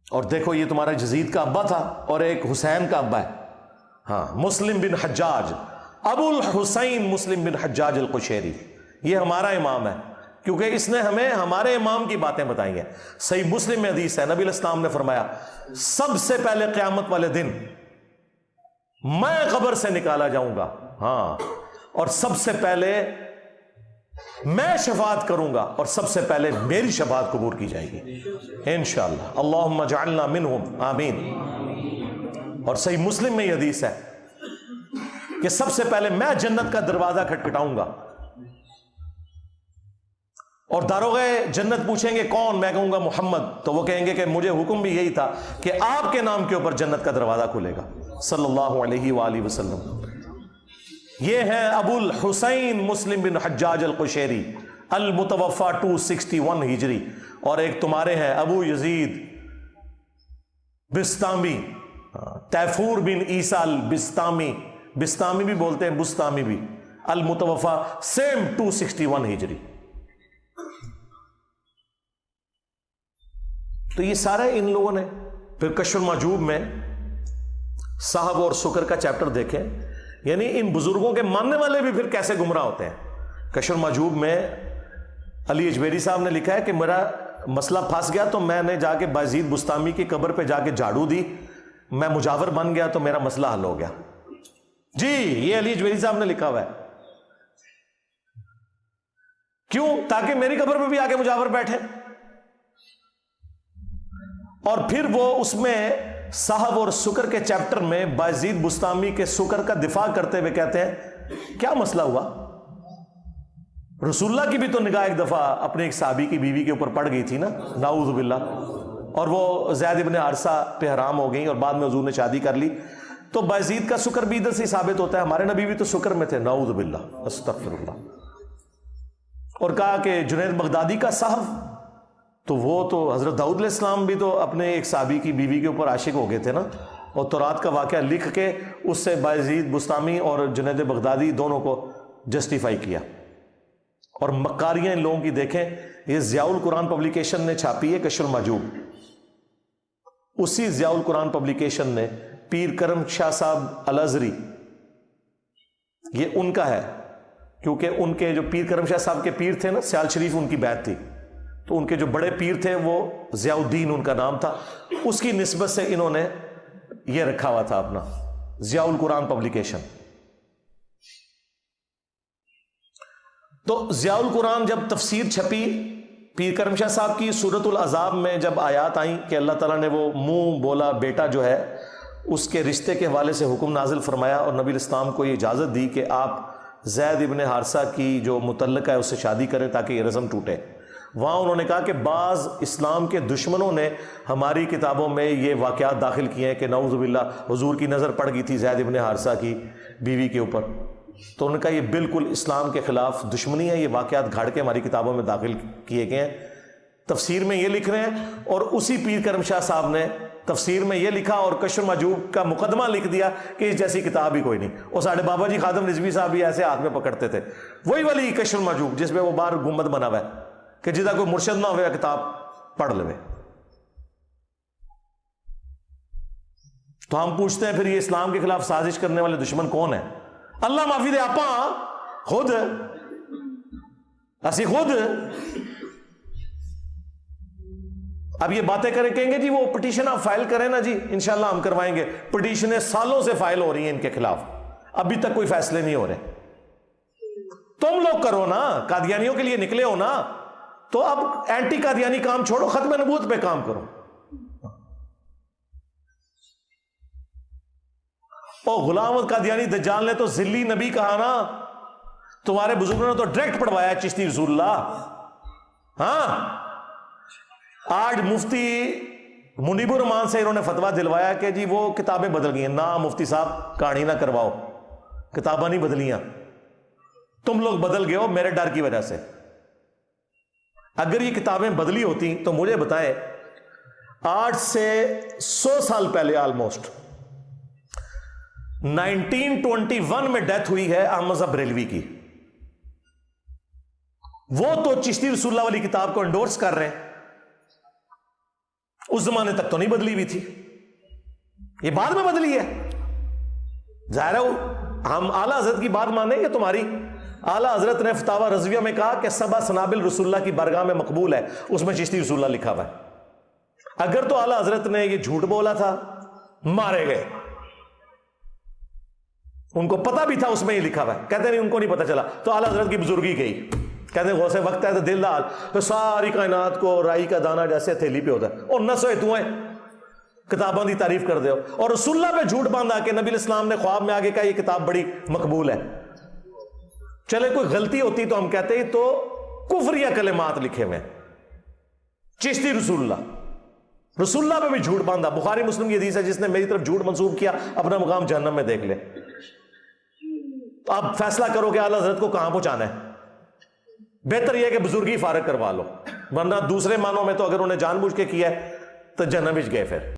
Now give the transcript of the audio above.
اور دیکھو یہ تمہارا یزید کا ابا تھا اور ایک حسین کا ابا ہے. ہاں مسلم بن حجاج، ابو الحسین مسلم بن حجاج القشیری، یہ ہمارا امام ہے، کیونکہ اس نے ہمیں ہمارے امام کی باتیں بتائی ہیں. صحیح مسلم میں حدیث ہے، نبی علیہ السلام نے فرمایا سب سے پہلے قیامت والے دن میں قبر سے نکالا جاؤں گا، ہاں، اور سب سے پہلے میں شفاعت کروں گا اور سب سے پہلے میری شفاعت قبول کی جائے گی انشاءاللہ. اللہم اجعلنا منہم، آمین. اور صحیح مسلم میں یہ حدیث ہے کہ سب سے پہلے میں جنت کا دروازہ کھٹکھٹاؤں گا اور داروغے جنت پوچھیں گے کون؟ میں کہوں گا محمد. تو وہ کہیں گے کہ مجھے حکم بھی یہی تھا کہ آپ کے نام کے اوپر جنت کا دروازہ کھلے گا، صلی اللہ علیہ وآلہ وسلم. یہ ہے ابو الحسین مسلم بن حجاج القشیری، المتوفا 261 ہجری. اور ایک تمہارے ہیں ابو یزید بستامی، تیفور بن عیسیٰ البستامی، بستامی بھی بولتے ہیں بستامی بھی، المتوفا سیم 261 ہجری. تو یہ سارے ان لوگوں نے. پھر کشف المحجوب میں صاحب اور سکر کا چیپٹر دیکھیں، یعنی ان بزرگوں کے ماننے والے بھی پھر کیسے گمراہ ہوتے ہیں. کشف المحجوب میں علی اجمیری صاحب نے لکھا ہے کہ میرا مسئلہ پھنس گیا تو میں نے جا کے بایزید بستامی کی قبر پہ جا کے جھاڑو دی، میں مجاور بن گیا تو میرا مسئلہ حل ہو گیا. جی یہ علی اجمیری صاحب نے لکھا ہوا ہے. کیوں؟ تاکہ میری قبر پہ بھی آ کے مجاور بیٹھے. اور پھر وہ اس میں صاحب اور سکر کے چیپٹر میں بایزید بستامی کے سکر کا دفاع کرتے ہوئے کہتے ہیں کیا مسئلہ ہوا؟ رسول اللہ کی بھی تو نگاہ ایک دفعہ اپنے ایک صحابی کی بیوی کے اوپر پڑ گئی تھی نا، نعوذ باللہ، اور وہ زید ابن حارثہ پہ حرام ہو گئی اور بعد میں حضور نے شادی کر لی. تو بایزید کا سکر بھی ادھر سے ثابت ہوتا ہے، ہمارے نبی بھی تو سکر میں تھے، نعوذ باللہ، استغفر اللہ. اور کہا کہ جنید بغدادی کا صحف، تو وہ تو حضرت داؤد علیہ السلام بھی تو اپنے ایک صحابی کی بیوی کے اوپر عاشق ہو گئے تھے نا، اور تورات کا واقعہ لکھ کے اس سے بایزید بستامی اور جنید بغدادی دونوں کو جسٹیفائی کیا. اور مکاریاں ان لوگوں کی دیکھیں. یہ ضیاء القرآن پبلیکیشن نے چھاپی ہے کشف المحجوب. اسی ضیاء القرآن پبلیکیشن نے پیر کرم شاہ صاحب الازری، یہ ان کا ہے کیونکہ ان کے جو پیر کرم شاہ صاحب کے پیر تھے نا، سیال شریف ان کی بیعت تھی، تو ان کے جو بڑے پیر تھے وہ ضیاء الدین ان کا نام تھا، اس کی نسبت سے انہوں نے یہ رکھا ہوا تھا اپنا ضیاء القرآن پبلیکیشن. تو ضیاء القرآن جب تفسیر چھپی پیر کرم شاہ صاحب کی، سورۃ العذاب میں جب آیات آئیں کہ اللہ تعالیٰ نے وہ منہ بولا بیٹا جو ہے اس کے رشتے کے حوالے سے حکم نازل فرمایا اور نبی علیہ السلام کو یہ اجازت دی کہ آپ زید ابن حارثہ کی جو متعلقہ ہے اس سے شادی کریں تاکہ یہ رسم ٹوٹے. وہاں انہوں نے کہا کہ بعض اسلام کے دشمنوں نے ہماری کتابوں میں یہ واقعات داخل کیے ہیں کہ نعوذ باللہ حضور کی نظر پڑ گئی تھی زید ابن حارثہ کی بیوی کے اوپر. تو انہوں نے کہا یہ بالکل اسلام کے خلاف دشمنی ہے، یہ واقعات گھاڑ کے ہماری کتابوں میں داخل کیے گئے ہیں. تفسیر میں یہ لکھ رہے ہیں. اور اسی پیر کرم شاہ صاحب نے تفسیر میں یہ لکھا اور کشف المحجوب کا مقدمہ لکھ دیا کہ اس جیسی کتاب ہی کوئی نہیں. اور ساڑھے بابا جی خادم رضوی صاحب بھی ایسے ہاتھ میں پکڑتے تھے، وہی والی کشف المحجوب جس میں وہ باہر گنبد بنا ہوا ہے کہ جدا کوئی مرشد نہ ہوئے کتاب پڑھ لے. تو ہم پوچھتے ہیں پھر یہ اسلام کے خلاف سازش کرنے والے دشمن کون ہیں؟ اللہ معافی دے، آپ خود اسی خود. اب یہ باتیں کریں، کہیں گے جی وہ پٹیشن آپ فائل کریں نا، جی انشاءاللہ ہم کروائیں گے. پٹیشنیں سالوں سے فائل ہو رہی ہیں ان کے خلاف، ابھی تک کوئی فیصلے نہیں ہو رہے. تم لوگ کرو نا، قادیانیوں کے لیے نکلے ہو نا، تو اب اینٹی قادیانی کام چھوڑو، ختم نبوت پہ کام کرو. او غلام احمد قادیانی دجال نے تو ذلی نبی کہا نا، تمہارے بزرگوں نے تو ڈائریکٹ پڑھوایا چشتی رسول اللہ. ہاں آج مفتی منیب الرحمان سے انہوں نے فتویٰ دلوایا کہ جی وہ کتابیں بدل گئی ہیں. نہ مفتی صاحب کہانی نہ کرواؤ، کتابیں نہیں بدلیاں، تم لوگ بدل گئے ہو میرے ڈر کی وجہ سے. اگر یہ کتابیں بدلی ہوتی تو مجھے بتائیں، آج سے 100 سال پہلے آلموسٹ 1921 میں ڈیتھ ہوئی ہے احمد صاحب بریلوی کی. وہ تو چشتی رسول اللہ والی کتاب کو انڈورس کر رہے ہیں. اس زمانے تک تو نہیں بدلی ہوئی تھی، یہ بعد میں بدلی ہے۔ ظاہر ہے ہم اعلیٰ حضرت کی بات مانیں گے تمہاری؟ اعلیٰ حضرت نے فتاوی رضویہ میں کہا کہ 7 سنابل رسول اللہ کی بارگاہ میں مقبول ہے، اس میں چشتی رسول اللہ لکھا ہوا ہے۔ اگر تو اعلیٰ حضرت نے یہ جھوٹ بولا تھا، مارے گئے۔ ان کو پتا بھی تھا اس میں یہ لکھا ہوا ہے، کہتے نہیں ان کو نہیں پتا چلا، تو اعلیٰ حضرت کی بزرگی گئی، کہتے ہیں غوث وقت ہے تو دل دال تو ساری کائنات کو رائی کا دانہ جیسے تھیلی پہ ہوتا ہے، اور نسوے تو ہیں کتاباں دی تعریف کر دے ہو، اور رسول اللہ پہ جھوٹ باندھا کہ نبی الاسلام نے خواب میں آگے کہا یہ کتاب بڑی مقبول ہے۔ چلے کوئی غلطی ہوتی تو ہم کہتے ہیں تو کفریہ کلمات لکھے ہوئے، چشتی رسول اللہ پہ بھی جھوٹ باندھا۔ بخاری مسلم کی حدیث ہے جس نے میری طرف جھوٹ منسوب کیا اپنا مقام جہنم میں دیکھ لے۔ اب فیصلہ کرو کہ اعلیٰ حضرت کو کہاں پہنچانا ہے۔ بہتر یہ کہ بزرگی فارغ کروا لو، ورنہ دوسرے معنوں میں تو اگر انہیں جان بوجھ کے کیا ہے تو جہنم وچ گئے پھر۔